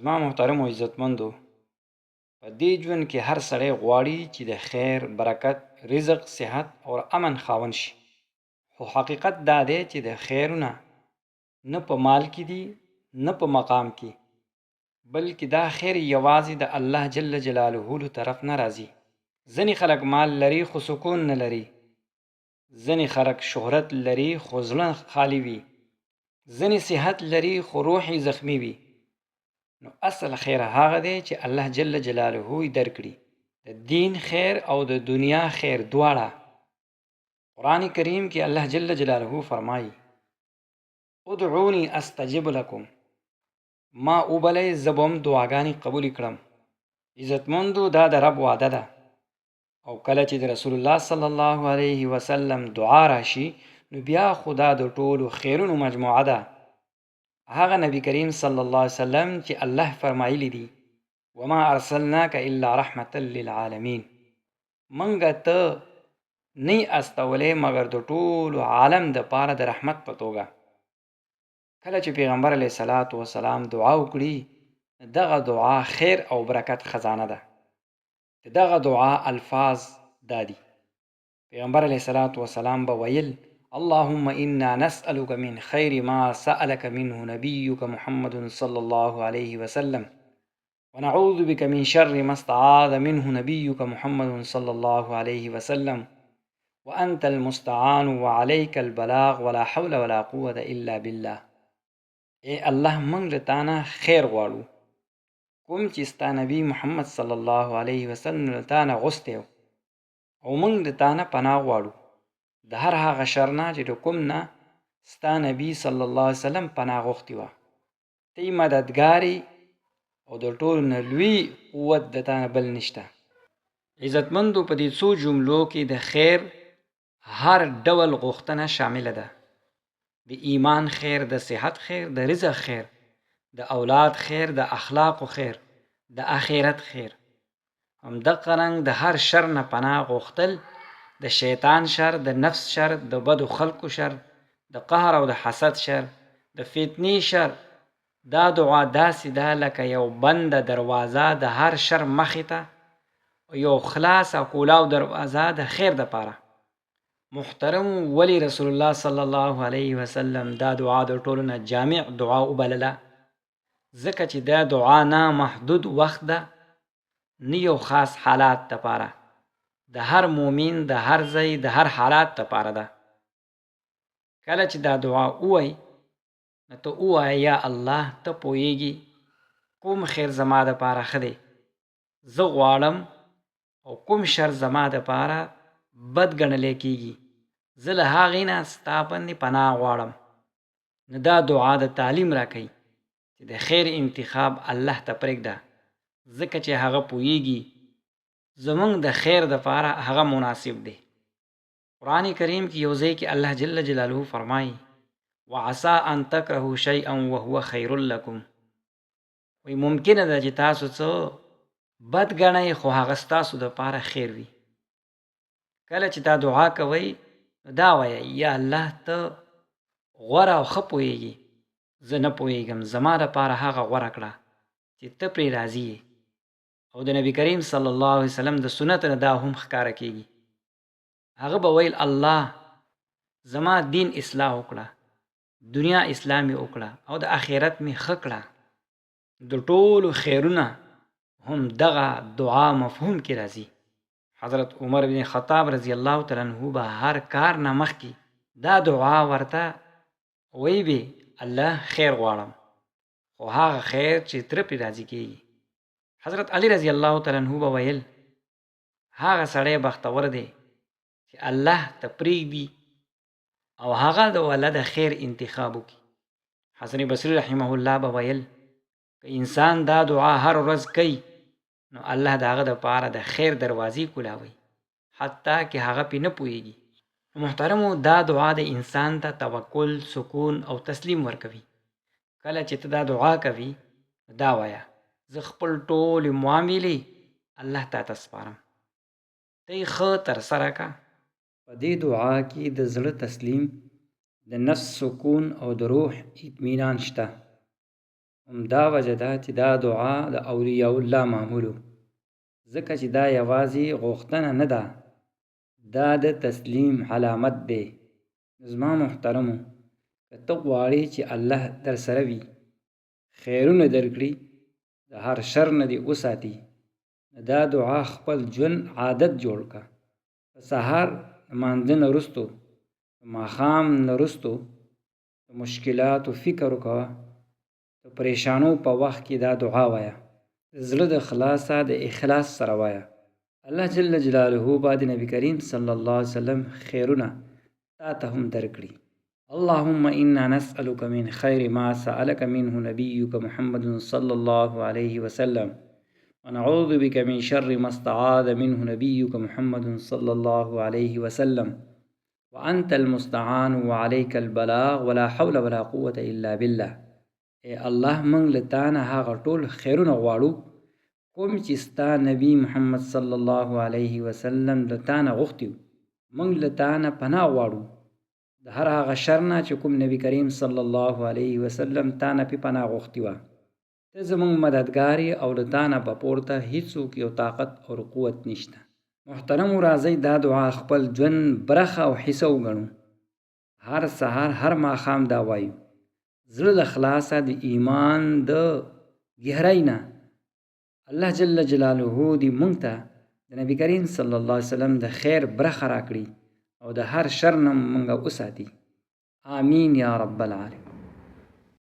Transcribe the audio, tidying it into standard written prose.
زما محترمو عزتمندو، په دې ژوند کې هر سړی غواړي چې د خیر، برکت، رزق، صحت او امن خاوند شي. خو حقیقت دا دی چې د خیرونه نه په مال کې دي، نه په مقام کې، بلکې دا خیر یوازې د الله جل جلاله له طرف نه راځي. ځینې خلک مال لري خو سکون نه لري، ځینې خلک شهرت لري خو زړه خالی وي، ځینې صحت لري خو روح یې زخمی وي. نو اصل خیر هغه دی چې الله جل جلاله یې درکړي، د دین خیر او د دنیا خیر دواړه. قرآن کریم کې الله جل جلاله فرمایي: ادعوني استجب لكم، ما وبلئ زبم دعاګانې قبول کړم. عزتمندو، دا د رب وعده ده، او کله چې د رسول الله صلی الله علیه وسلم دعا راشي نو بیا خدا د ټولو خیرونو مجموعه ده. هغه نبی کریم صلی الله علیه وسلم چې الله فرمایلی دی: وما ارسلناک الا رحمتا للعالمین، منګه ته نه استولې مگر د ټولو عالم د پاره د رحمت په توګه. کله چې پیغمبر علیه الصلاۃ والسلام دعا وکړي، دغه دعا خیر او برکت خزانه ده. دغه دعا الفاظ دادي: پیغمبر علیه الصلاۃ والسلام به ویل: اللهم انا نسألك من خير ما سألك منه نبيك محمد صلى الله عليه وسلم، ونعوذ بك من شر ما استعاذ منه نبيك محمد صلى الله عليه وسلم، وأنت المستعان وعليك البلاغ ولا حول ولا قوة إلا بالله. اے الله، موږ له تانه خیر غواړو، کوم چې ستا نبی محمد صلی الله علیه وسلم له تانه غوستی او موږ د تانه پناه غواړو د هر هغه شر نه چې د کوم نه ستا نبی صلی الله علیه وسلم پناه غوښتې وه. ته یې مددګارې او د ټولو نه لوی قوت د تانه بل نشته. عزتمندو، په دې څو جملو کې د خیر هر ډول غوښتنه شامله ده: د ایمان خیر، د صحت خیر، د رزق خیر، د اولاد خیر، د اخلاقو خیر، د آخرت خیر. همدغه رنګ د هر شر نه پناه غوښتل، د شیطان شر، د نفس شر، د بدو خلقو شر، د قهر او د حسد شر، د فتنې شر. دا دعا داسې ده لکه یو بنده دروازه د هر شر مخې ته، یو خلاص او کولاو دروازه د خیر دپاره. محترم، ولی رسول الله صلی الله علیه وسلم دا دعا د ټولو نه جامع دعا وبلله؟ ځکه چې دا دعا نه محدود وخت ده، نه یو خاص حالات دپاره، د هر مومن د هر ځای د هر حالات دپاره ده. کله چې دا دعا ووایي نو ته ووایه: یا الله، ته پوهیږي کوم خیر زما دپاره ښه دی، زه غواړم، او کوم شر زما دپاره بد ګڼلی کېږي، زه له هغې نه ستا باندې پناه غواړم. نو دا دعا د تعلیم راکوي چې د خیر انتخاب الله ته پرېږده، ځکه چې هغه پوهیږي زمونږ د خیر دپاره هغه مناسب دی. قرآن کریم کې یو ځای کې الله جل جلاله فرمایي: وعسى ان تکرهوا شیئا وهو خیر لکم. وی ممکنه ده چې تاسو څه بد ګڼئ خو هغه ستاسو دپاره خیر وي. کله چې دا دعا کوئ نو دا وایه: یا الله، ته غوره او ښه پوهیږي، زه نه پوهیږم، زما دپاره هغه غوره کړه چې ته پرې راضي یې. او د نبی کریم صلی الله علیه وسلم د سنت نه دا هم ښکاره کېږي. هغه به ویل: الله، زما دین اصلاح وکړه، دنیا اسلام مې وکړه، او د آخرت مې ښه کړه. د ټولو خیرونه هم دغه دعا مفهوم کې راځي. حضرت عمر بن خطاب رضی الله تعالی عنہ به هر کار نه مخکې دا دعا ورته وی وي: الله، خیر غواړم، خو هغه خیر چې تره پرې راضي کېږي. حضرت علی رضی الله تعالی عنہ به ویل: هغه سړی بختور دی چې الله ته پرېږدي او هغه د ولد خیر انتخاب وکړي. حسن بصري رحمه الله به ویل: که انسان دا دعا هر ورځ کوي نو الله د هغه دپاره د خیر دروازې کولاوي، حتی که هغه پې نه پوهیږي. محترمو، دا دعا د انسان ته توکل، سکون او تسلیم ورکوي. کله چې ته دا دعا کوي دا وایه: زه خپل ټولې معاملې الله ته سپارم، ته یې ښه ترسره که. په دې دعا کې د زړه تسلیم، د نفس سکون او د روح اطمینان شته. همدا وجه ده چې دا دعا د اولیاء الله معمولو، ځکه چې دا یوازې غوښتنه نه ده، دا د تسلیم علامت دی. زما محترمو، که ته غواړې چې الله در سره وي، خیرونه درکړي، د هر شر نه دې وساتي، دا دعا خپل ژوند عادت جوړ کړه. په سهار لمانځه نه وروستو، د ماښام نه وروستو د مشکلاتو فکر وکوه، د پریشانو په وخت کې دا دعا وایه، د زړه د خلاصه د اخلاص سره وایه. الله جل جلاله به د نبی کریم صلی الله علیه وسلم خیرونه تا ته هم درکړي. اللهم انا نسألك من خير ما سألك منه نبيك محمد صلى الله عليه وسلم ونعوذ بك من شر ما استعاذ منه نبيك محمد صلى الله عليه وسلم وأنت المستعان وعليك البلاغ ولا حول ولا قوة إلا بالله. اے الله موږ له تا نه هغه ټول خیرونه غواړو کوم چې ستا نبی محمد صلی الله علیه وسلم له تا نه غوښتي. موږ له تا نه پناه غواړو د هر هغه شر نه چې کوم نبی کریم صلی الله علیه وسلم تا نه پې پناه غوښتي وه. ته زموږ مددګار یې او له تا نه به پورته هیڅوک یو طاقت او قوت نشته. محترمو، راځئ دا دعا خپل ژوند برخه او حصه وګڼو. هر سهار هر ماښام دا وایو، زړه د خلاصه د ایمان د ګهرۍ نه الله جل جلاله دې موږ ته د نبی کریم صلی الله علیه وسلم د خیر برخه راکړي او د هر شر نه موږ وساتي. آمین یا رب العالمین.